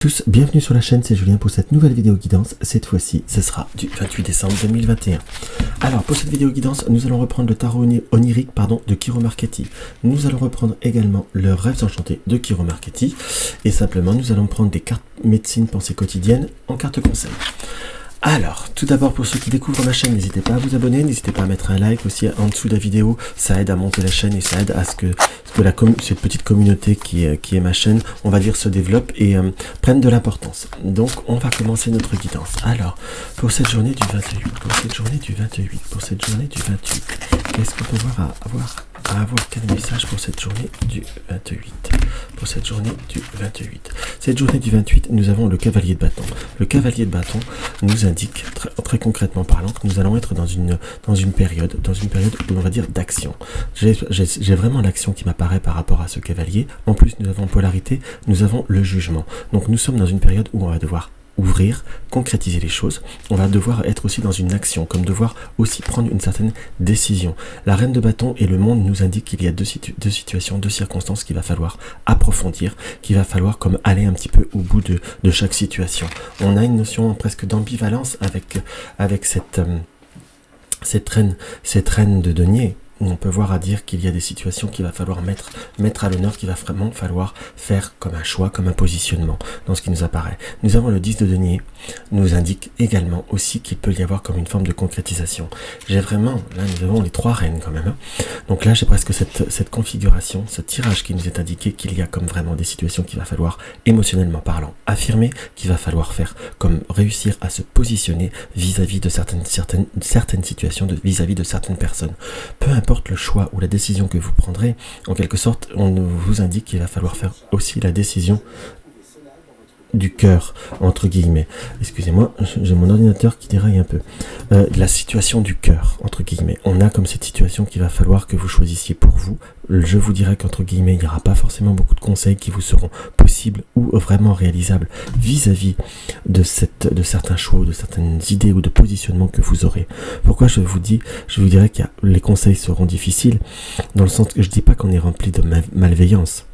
Tous, bienvenue sur la chaîne, c'est Julien pour cette nouvelle vidéo guidance. Cette fois-ci, ce sera du 28 décembre 2021. Alors, pour cette vidéo guidance, nous allons reprendre le tarot onirique de Kiro Marchetti. Nous allons reprendre également le rêve enchanté de Kiro Marchetti. Et simplement, nous allons prendre des cartes médecine pensée quotidienne en carte conseil. Alors, tout d'abord, pour ceux qui découvrent ma chaîne, n'hésitez pas à vous abonner, n'hésitez pas à mettre un like aussi en dessous de la vidéo. Ça aide à monter la chaîne et ça aide à ce que cette petite communauté qui est ma chaîne, on va dire, se développe et prenne de l'importance. Donc, on va commencer notre guidance. Alors, pour cette journée du 28, pour cette journée du 28, pour cette journée du 28, qu'est-ce qu'on peut avoir quel message pour cette journée du 28? Pour cette journée du 28. Cette journée du 28, nous avons le cavalier de bâton. Le cavalier de bâton nous indique, très concrètement parlant, que nous allons être dans une période où on va dire d'action. J'ai vraiment l'action qui m'apparaît par rapport à ce cavalier. En plus, nous avons polarité, nous avons le jugement. Donc nous sommes dans une période où on va devoir ouvrir, concrétiser les choses. On va devoir être aussi dans une action, comme devoir aussi prendre une certaine décision. La reine de bâton et le monde nous indiquent qu'il y a deux situations, deux circonstances qu'il va falloir approfondir, qu'il va falloir comme aller un petit peu au bout de chaque situation. On a une notion presque d'ambivalence avec cette reine de denier. On peut voir à dire qu'il y a des situations qu'il va falloir mettre à l'honneur, qu'il va vraiment falloir faire comme un choix, comme un positionnement dans ce qui nous apparaît. Nous avons le 10 de denier, nous indique également aussi qu'il peut y avoir comme une forme de concrétisation. J'ai vraiment, là nous avons les trois reines quand même. Donc là j'ai presque cette configuration, ce tirage qui nous est indiqué qu'il y a comme vraiment des situations qu'il va falloir émotionnellement parlant affirmer, qu'il va falloir faire comme réussir à se positionner vis-à-vis de certaines situations, vis-à-vis de certaines personnes. Peu importe le choix ou la décision que vous prendrez, en quelque sorte, on vous indique qu'il va falloir faire aussi la décision du cœur, entre guillemets. Excusez-moi, j'ai mon ordinateur qui déraille un peu. La situation du cœur, entre guillemets. On a comme cette situation qu'il va falloir que vous choisissiez pour vous. Je vous dirais qu'entre guillemets, il n'y aura pas forcément beaucoup de conseils qui vous seront possibles ou vraiment réalisables vis-à-vis de certains choix, ou de certaines idées ou de positionnements que vous aurez. Pourquoi je vous dirais que les conseils seront difficiles, dans le sens que je dis pas qu'on est rempli de malveillance,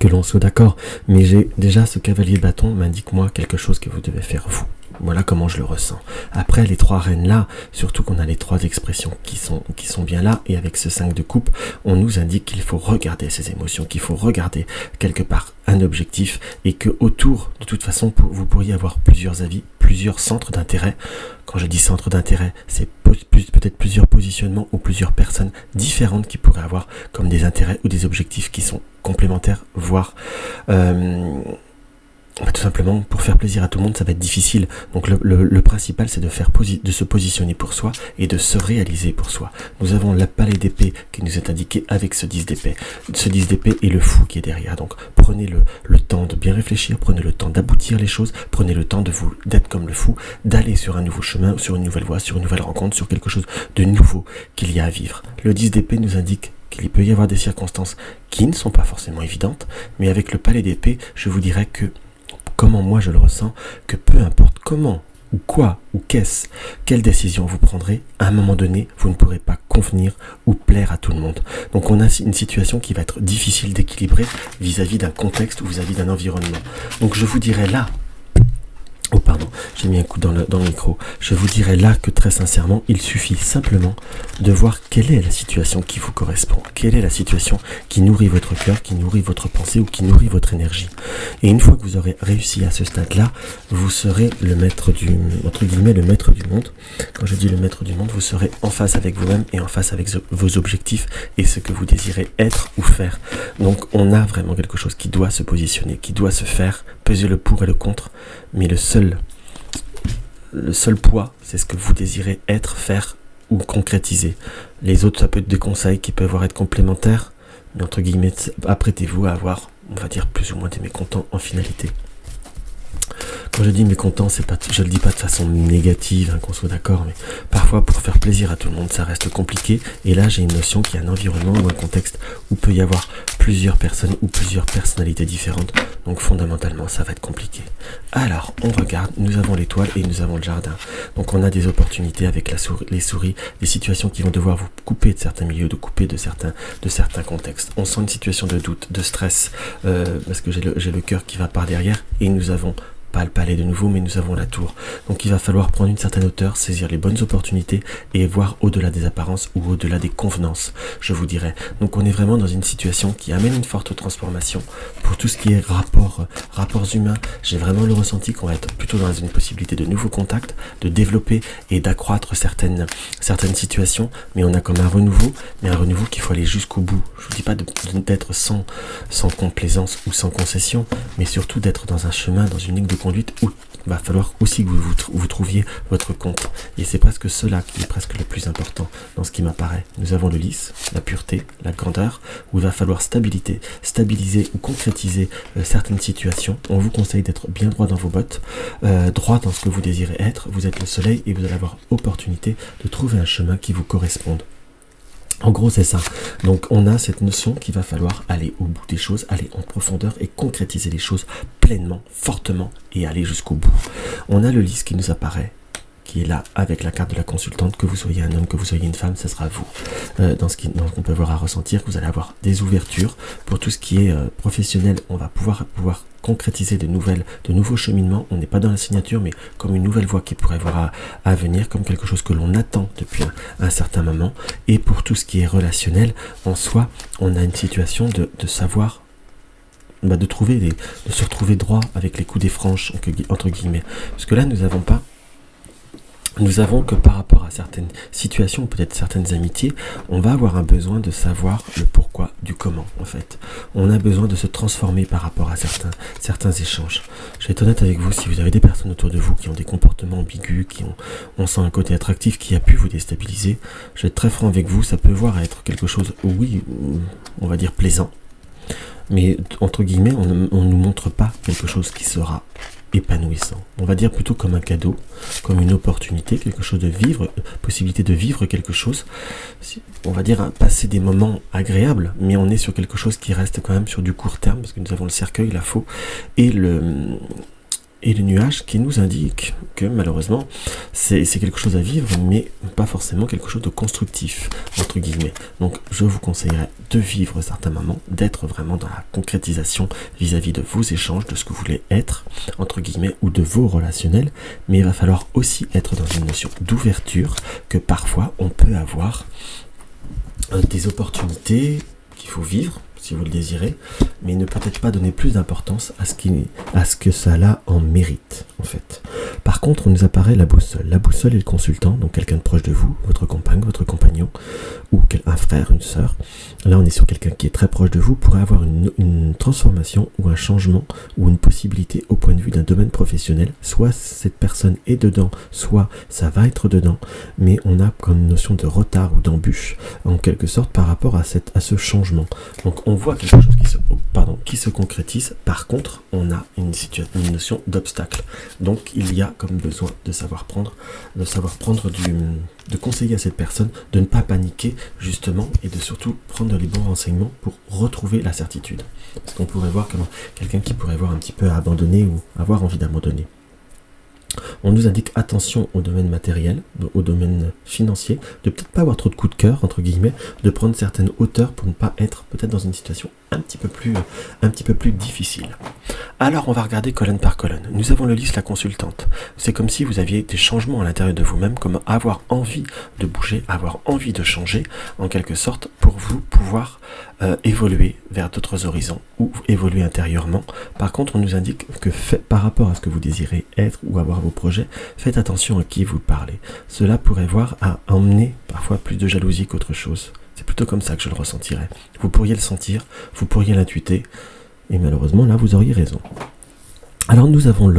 que l'on soit d'accord, mais j'ai déjà ce cavalier de bâton m'indique moi quelque chose que vous devez faire vous. Voilà comment je le ressens. Après les trois reines là, surtout qu'on a les trois expressions qui sont bien là, et avec ce 5 de coupe, on nous indique qu'il faut regarder ces émotions, qu'il faut regarder quelque part un objectif, et que autour, de toute façon, vous pourriez avoir plusieurs avis, plusieurs centres d'intérêt. Quand je dis centre d'intérêt, c'est peut-être plusieurs positionnements ou plusieurs personnes différentes qui pourraient avoir comme des intérêts ou des objectifs qui sont complémentaires, voire tout simplement pour faire plaisir à tout le monde, ça va être difficile. Donc le principal, c'est de se positionner pour soi et de se réaliser pour soi. Nous avons la palette d'épée qui nous est indiquée avec ce 10 d'épée. Ce 10 d'épée et le fou qui est derrière. Donc prenez le temps de bien réfléchir, prenez le temps d'aboutir les choses, prenez le temps d'être comme le fou, d'aller sur un nouveau chemin, sur une nouvelle voie, sur une nouvelle rencontre, sur quelque chose de nouveau qu'il y a à vivre. Le 10 d'épée nous indique qu'il peut y avoir des circonstances qui ne sont pas forcément évidentes, mais avec le palais d'épée, je vous dirais que comment moi je le ressens, que peu importe comment, ou quoi, ou qu'est-ce, quelle décision vous prendrez, à un moment donné, vous ne pourrez pas convenir ou plaire à tout le monde. Donc on a une situation qui va être difficile d'équilibrer vis-à-vis d'un contexte ou vis-à-vis d'un environnement. Donc je vous dirais là, oh pardon, j'ai mis un coup dans le micro. Je vous dirais là que très sincèrement, il suffit simplement de voir quelle est la situation qui vous correspond. Quelle est la situation qui nourrit votre cœur, qui nourrit votre pensée ou qui nourrit votre énergie. Et une fois que vous aurez réussi à ce stade-là, vous serez le maître entre guillemets, le maître du monde. Quand je dis le maître du monde, vous serez en face avec vous-même et en face avec vos objectifs et ce que vous désirez être ou faire. Donc on a vraiment quelque chose qui doit se positionner, qui doit se faire, peser le pour et le contre, mais le seul poids, c'est ce que vous désirez être, faire ou concrétiser. Les autres, ça peut être des conseils qui peuvent être complémentaires, mais entre guillemets, apprêtez-vous à avoir, on va dire, plus ou moins des mécontents en finalité. Quand je dis mécontent, je le dis pas de façon négative, hein, qu'on soit d'accord, mais parfois pour faire plaisir à tout le monde, ça reste compliqué. Et là, j'ai une notion qu'il y a un environnement ou un contexte où peut y avoir plusieurs personnes ou plusieurs personnalités différentes. Donc fondamentalement, ça va être compliqué. Alors, on regarde, nous avons l'étoile et nous avons le jardin. Donc on a des opportunités avec les souris, des situations qui vont devoir vous couper de certains milieux, de couper de certains contextes. On sent une situation de doute, de stress, parce que j'ai le cœur qui va par derrière, et nous avons pas le palais de nouveau, mais nous avons la tour. Donc il va falloir prendre une certaine hauteur, saisir les bonnes opportunités et voir au-delà des apparences ou au-delà des convenances, je vous dirais. Donc on est vraiment dans une situation qui amène une forte transformation pour tout ce qui est rapports humains. J'ai vraiment le ressenti qu'on va être plutôt dans une possibilité de nouveaux contacts, de développer et d'accroître certaines situations, mais on a comme un renouveau, mais un renouveau qu'il faut aller jusqu'au bout. Je vous dis pas d'être sans complaisance ou sans concession, mais surtout d'être dans un chemin, dans une ligne de conduite où il va falloir aussi que vous trouviez votre compte. Et c'est presque cela qui est presque le plus important dans ce qui m'apparaît. Nous avons le lisse, la pureté, la grandeur, où il va falloir stabiliser ou concrétiser certaines situations. On vous conseille d'être bien droit dans vos bottes, droit dans ce que vous désirez être. Vous êtes le soleil et vous allez avoir opportunité de trouver un chemin qui vous corresponde. En gros, c'est ça. Donc, on a cette notion qu'il va falloir aller au bout des choses, aller en profondeur et concrétiser les choses pleinement, fortement et aller jusqu'au bout. On a le lys qui nous apparaît, qui est là avec la carte de la consultante. Que vous soyez un homme, que vous soyez une femme, ça sera vous. Dans ce qu'on peut avoir à ressentir, que vous allez avoir des ouvertures. Pour tout ce qui est professionnel, on va pouvoir concrétiser de nouveaux cheminements. On n'est pas dans la signature, mais comme une nouvelle voie qui pourrait voir à venir, comme quelque chose que l'on attend depuis un certain moment. Et pour tout ce qui est relationnel, en soi, on a une situation de savoir, de se retrouver droit avec les coups des franches, entre guillemets. Parce que là, nous avons que par rapport à certaines situations, peut-être certaines amitiés, on va avoir un besoin de savoir le pourquoi du comment, en fait. On a besoin de se transformer par rapport à certains échanges. Je vais être honnête avec vous, si vous avez des personnes autour de vous qui ont des comportements ambigus, on sent un côté attractif qui a pu vous déstabiliser, je vais être très franc avec vous, ça peut voir être quelque chose, oui, on va dire plaisant, mais entre guillemets, on ne nous montre pas quelque chose qui sera épanouissant. On va dire plutôt comme un cadeau, comme une opportunité, quelque chose de vivre, possibilité de vivre quelque chose. On va dire passer des moments agréables, mais on est sur quelque chose qui reste quand même sur du court terme, parce que nous avons le cercueil, la faux, et le nuage qui nous indique que malheureusement c'est quelque chose à vivre, mais pas forcément quelque chose de constructif, entre guillemets. Donc je vous conseillerais de vivre certains moments, d'être vraiment dans la concrétisation vis-à-vis de vos échanges, de ce que vous voulez être, entre guillemets, ou de vos relationnels, mais il va falloir aussi être dans une notion d'ouverture, que parfois on peut avoir des opportunités qu'il faut vivre, si vous le désirez, mais ne peut-être pas donner plus d'importance à ce que cela en mérite, en fait. Par contre, on nous apparaît la boussole. La boussole est le consultant, donc quelqu'un de proche de vous, votre compagne, votre compagnon, ou un frère, une sœur. Là, on est sur quelqu'un qui est très proche de vous, pourrait avoir une transformation ou un changement ou une possibilité au point de vue d'un domaine professionnel. Soit cette personne est dedans, soit ça va être dedans, mais on a comme une notion de retard ou d'embûche, en quelque sorte, par rapport à ce changement. Donc, on voit quelque chose qui se concrétise. Par contre, on a une notion d'obstacle. Donc, il y a comme besoin de de conseiller à cette personne de ne pas paniquer, justement, et de surtout prendre les bons renseignements pour retrouver la certitude. Parce qu'on pourrait voir comme quelqu'un qui pourrait voir un petit peu à abandonner ou avoir envie d'abandonner. On nous indique attention au domaine matériel, au domaine financier, de peut-être pas avoir trop de coups de cœur, entre guillemets, de prendre certaines hauteurs pour ne pas être peut-être dans une situation un petit peu plus difficile. Alors on va regarder colonne par colonne. Nous avons le lys, la consultante. C'est comme si vous aviez des changements à l'intérieur de vous-même, comme avoir envie de bouger, avoir envie de changer, en quelque sorte, pour vous pouvoir évoluer vers d'autres horizons ou évoluer intérieurement. Par contre, on nous indique que par rapport à ce que vous désirez être ou avoir vos projets, faites attention à qui vous parlez. Cela pourrait voir à emmener parfois plus de jalousie qu'autre chose. C'est plutôt comme ça que je le ressentirais. Vous pourriez le sentir, vous pourriez l'intuiter, et malheureusement là vous auriez raison. Alors nous avons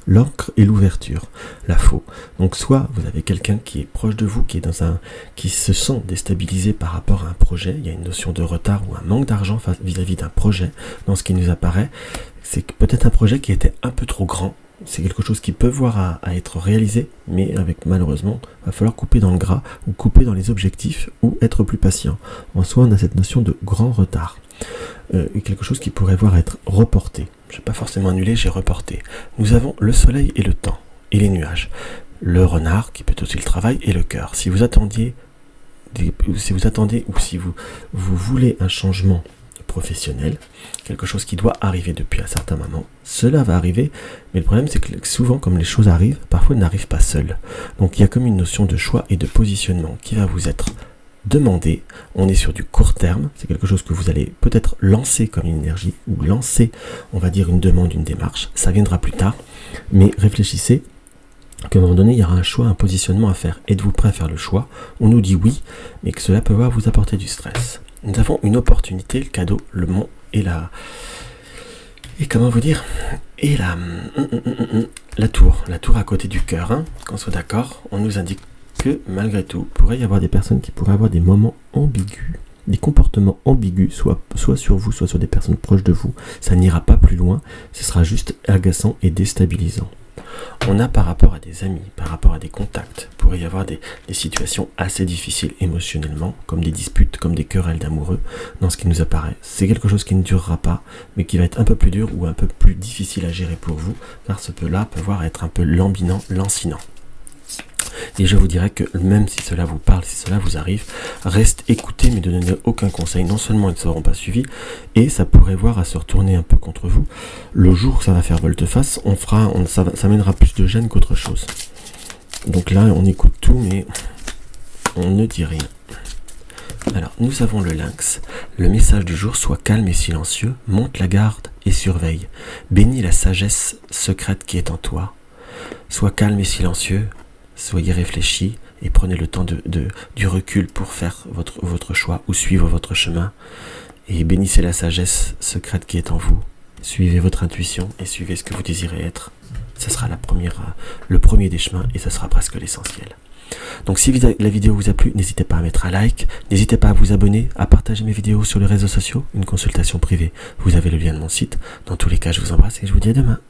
l'encre et l'ouverture, la faux. Donc soit vous avez quelqu'un qui est proche de vous, qui se sent déstabilisé par rapport à un projet, il y a une notion de retard ou un manque d'argent vis-à-vis d'un projet. Dans ce qui nous apparaît, c'est peut-être un projet qui était un peu trop grand c'est quelque chose qui peut voir à être réalisé, mais avec malheureusement, il va falloir couper dans le gras, ou couper dans les objectifs, ou être plus patient. En soi, on a cette notion de grand retard. Et quelque chose qui pourrait voir être reporté. Je n'ai pas forcément annulé, j'ai reporté. Nous avons le soleil et le temps, et les nuages. Le renard, qui peut être aussi le travail, et le cœur. Si vous attendez ou si vous voulez un changement professionnel, quelque chose qui doit arriver depuis un certain moment, cela va arriver, mais le problème c'est que souvent comme les choses arrivent, parfois elles n'arrivent pas seules. Donc il y a comme une notion de choix et de positionnement qui va vous être demandé. On est sur du court terme, c'est quelque chose que vous allez peut-être lancer comme une énergie, ou lancer, on va dire, une demande, une démarche, ça viendra plus tard, mais réfléchissez qu'à un moment donné, il y aura un choix, un positionnement à faire. Êtes-vous prêt à faire le choix? On nous dit oui, mais que cela peut vous apporter du stress. Nous avons une opportunité, le cadeau, le mont et la... Et comment vous dire? Et la tour à côté du cœur, hein, qu'on soit d'accord, on nous indique que malgré tout, il pourrait y avoir des personnes qui pourraient avoir des moments ambigus, des comportements ambigus, soit sur vous, soit sur des personnes proches de vous. Ça n'ira pas plus loin, ce sera juste agaçant et déstabilisant. On a par rapport à des amis, par rapport à des contacts, il pourrait y avoir des situations assez difficiles émotionnellement, comme des disputes, comme des querelles d'amoureux, dans ce qui nous apparaît. C'est quelque chose qui ne durera pas, mais qui va être un peu plus dur ou un peu plus difficile à gérer pour vous, car ce peut-là peut voir être un peu lambinant, lancinant. Et je vous dirais que même si cela vous parle, si cela vous arrive, reste écouté mais ne donnez aucun conseil. Non seulement ils ne seront pas suivis, et ça pourrait voir à se retourner un peu contre vous. Le jour où ça va faire volte-face, ça mènera plus de gêne qu'autre chose. Donc là, on écoute tout, mais on ne dit rien. Alors, nous avons le lynx. Le message du jour: sois calme et silencieux, monte la garde et surveille. Bénis la sagesse secrète qui est en toi. Sois calme et silencieux. Soyez réfléchis et prenez le temps du recul pour faire votre choix ou suivre votre chemin. Et bénissez la sagesse secrète qui est en vous. Suivez votre intuition et suivez ce que vous désirez être. Ça sera le premier des chemins et ça sera presque l'essentiel. Donc si la vidéo vous a plu, n'hésitez pas à mettre un like, n'hésitez pas à vous abonner, à partager mes vidéos sur les réseaux sociaux, une consultation privée. Vous avez le lien de mon site. Dans tous les cas, je vous embrasse et je vous dis à demain.